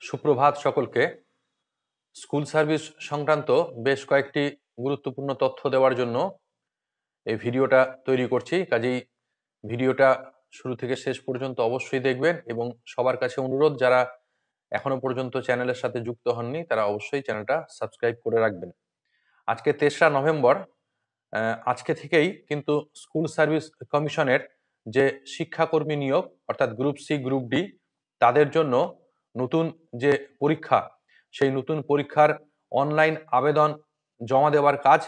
সুপ্রভাত সকলকে। School service সংক্রান্ত বেশ কয়েকটি গুরুত্বপূর্ণ তথ্য দেওয়ার জন্য এই ভিডিওটা তৈরি করছি। কাজেই ভিডিওটা শুরু থেকে শেষ পর্যন্ত অবশ্যই দেখবেন এবং সবার কাছে অনুরোধ, যারা এখনো পর্যন্ত চ্যানেলের সাথে যুক্ত হননি তারা অবশ্যই চ্যানেলটা সাবস্ক্রাইব করে রাখবেন। আজকে 3রা নভেম্বর। আজকে থেকেই কিন্তু স্কুল সার্ভিস কমিশনের যে শিক্ষাকর্মী নিয়োগ অর্থাৎ গ্রুপ সি গ্রুপ ডি তাদের জন্য নতুন যে পরীক্ষা, সেই নতুন পরীক্ষার অনলাইন আবেদন জমা দেওয়ার কাজ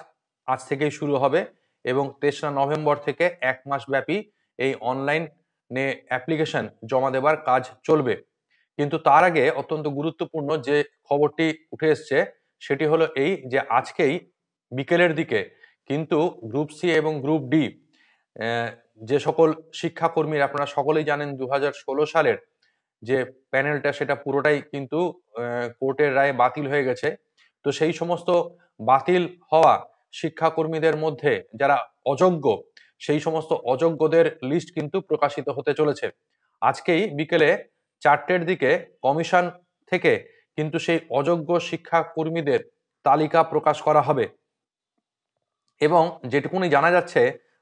আজ থেকেই শুরু হবে এবং 3রা নভেম্বর থেকে 1 মাস ব্যাপী এই অনলাইনে অ্যাপ্লিকেশন জমা দেওয়ার কাজ চলবে। কিন্তু তার আগে অত্যন্ত গুরুত্বপূর্ণ যে খবরটি উঠে এসছে সেটি হলো এই যে আজকেই বিকেলের দিকে কিন্তু গ্রুপ সি এবং গ্রুপ ডি যে সকল শিক্ষাকর্মীর, আপনারা সকলেই জানেন 2016 সালের যে প্যানেলটা সেটা পুরোটাই কিন্তু কোর্টের রায়ে বাতিল হয়ে গেছে। তো সেই সমস্ত বাতিল হওয়া শিক্ষাকর্মীদের মধ্যে যারা অযোগ্য, সেই সমস্ত অযোগ্যদের লিস্ট কিন্তু প্রকাশিত হতে চলেছে। আজকেই বিকেলে 4টের দিকে কমিশন থেকে কিন্তু সেই অযোগ্য শিক্ষাকর্মীদের তালিকা প্রকাশ করা হবে এবং যেটুকুনি জানা যাচ্ছে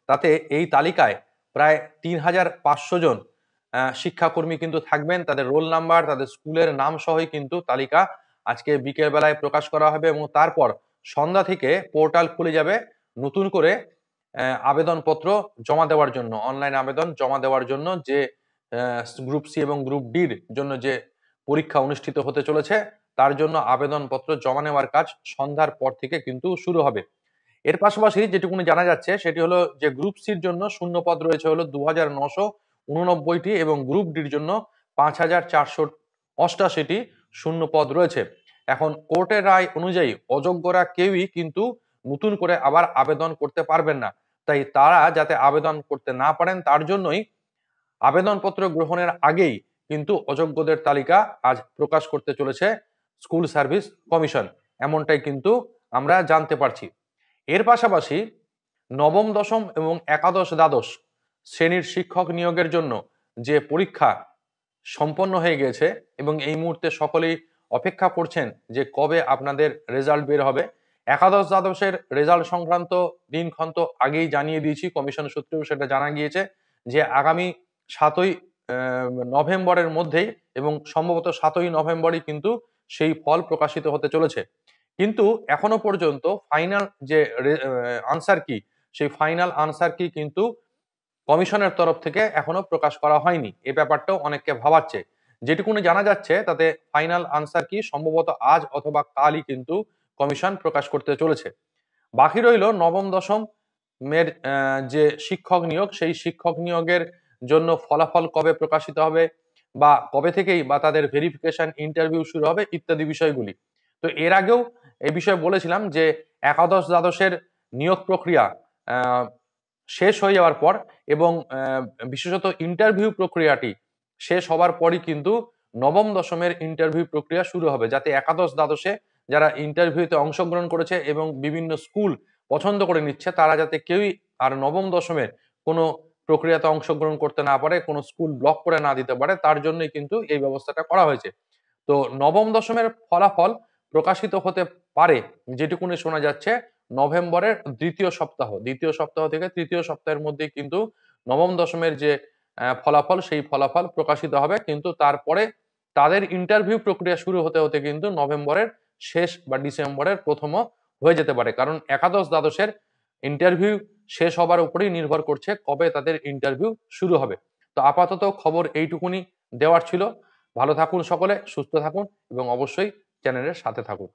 তাতে এই তালিকায় প্রায় 3500 জন শিক্ষাকর্মী কিন্তু থাকবেন। তাদের রোল নাম্বার, তাদের স্কুলের নাম সহই কিন্তু তালিকা আজকে বিকেল বেলায় প্রকাশ করা হবে এবং তারপর সন্ধ্যা থেকে পোর্টাল খুলে যাবে নতুন করে আবেদনপত্র জমা দেওয়ার জন্য, অনলাইন আবেদন জমা দেওয়ার জন্য। যে গ্রুপ সি এবং গ্রুপ ডির জন্য যে পরীক্ষা অনুষ্ঠিত হতে চলেছে তার জন্য আবেদনপত্র জমা নেওয়ার কাজ সন্ধ্যার পর থেকে কিন্তু শুরু হবে। এর পাশাপাশি যেটুকুনি জানা যাচ্ছে সেটি হলো যে গ্রুপ সির জন্য শূন্য পদ রয়েছে হলো 2989টি এবং গ্রুপ ডির জন্য 5488টি শূন্য পদ রয়েছে। এখন কোর্টের রায় অনুযায়ী অযোগ্যরা কেউই কিন্তু নতুন করে আবার আবেদন করতে পারবেন না। তাই তারা যাতে আবেদন করতে না পারেন তার জন্যই আবেদনপত্র গ্রহণের আগেই কিন্তু অযোগ্যদের তালিকা আজ প্রকাশ করতে চলেছে স্কুল সার্ভিস কমিশন, এমনটাই কিন্তু আমরা জানতে পারছি। এর পাশাপাশি নবম, দশম এবং একাদশ, দ্বাদশ শ্রেণীর শিক্ষক নিয়োগের জন্য যে পরীক্ষা সম্পন্ন হয়ে গেছে এবং এই মুহূর্তে সকলেই অপেক্ষা করছেন যে কবে আপনাদের রেজাল্ট বের হবে। একাদশ, দ্বাদশের রেজাল্ট সংক্রান্ত দিনক্ষণ তো আগেই জানিয়ে দিয়েছি, কমিশন সূত্রেও সেটা জানা গিয়েছে যে আগামী 7ই নভেম্বরের মধ্যেই এবং সম্ভবত 7ই নভেম্বরই কিন্তু সেই ফল প্রকাশিত হতে চলেছে। কিন্তু এখনো পর্যন্ত ফাইনাল যে আনসার কি, সেই ফাইনাল আনসার কি কিন্তু কমিশনের তরফ থেকে এখনো প্রকাশ করা হয়নি। এই ব্যাপারটাও অনেককে ভাবাচ্ছে। যেটুকুনি জানা যাচ্ছে তাতে ফাইনাল আনসার কি সম্ভবত আজ অথবা কালই কিন্তু কমিশন প্রকাশ করতে চলেছে। বাকি রইল নবম, দশম এর যে শিক্ষক নিয়োগ, সেই শিক্ষক নিয়োগের জন্য ফলাফল কবে প্রকাশিত হবে বা কবে থেকেই বা তাদের ভেরিফিকেশন ইন্টারভিউ শুরু হবে ইত্যাদি বিষয়গুলি। তো এর আগেও এই বিষয়ে বলেছিলাম যে একাদশ, দ্বাদশের নিয়োগ প্রক্রিয়া শেষ হয়ে যাওয়ার পর এবং বিশেষত ইন্টারভিউ প্রক্রিয়াটি শেষ হওয়ার পরই কিন্তু নবম, দশমের ইন্টারভিউ প্রক্রিয়া শুরু হবে, যাতে একাদশ, দ্বাদশে যারা ইন্টারভিউতে অংশগ্রহণ করেছে এবং বিভিন্ন স্কুল পছন্দ করে নিচ্ছে তারা যাতে কেউই আর নবম, দশমের কোনো প্রক্রিয়াতে অংশগ্রহণ করতে না পারে, কোনো স্কুল ব্লক করে না দিতে পারে, তার জন্যই কিন্তু এই ব্যবস্থাটা করা হয়েছে। তো নবম, দশমের ফলাফল প্রকাশিত হতে পারে যেটুকুনি শোনা যাচ্ছে নভেম্বরের দ্বিতীয় সপ্তাহ থেকে তৃতীয় সপ্তাহের মধ্যে কিন্তু নবম, দশমের যে ফলাফল সেই ফলাফল প্রকাশিত হবে। কিন্তু তারপরে তাদের ইন্টারভিউ প্রক্রিয়া শুরু হতে হতে কিন্তু নভেম্বরের শেষ বা ডিসেম্বরের প্রথমও হয়ে যেতে পারে, কারণ একাদশ, দ্বাদশের ইন্টারভিউ শেষ হবার উপরেই নির্ভর করছে কবে তাদের ইন্টারভিউ শুরু হবে। তো আপাতত খবর এইটুকুনি দেওয়ার ছিল। ভালো থাকুন সকলে, সুস্থ থাকুন এবং অবশ্যই চ্যানেলের সাথে থাকুন।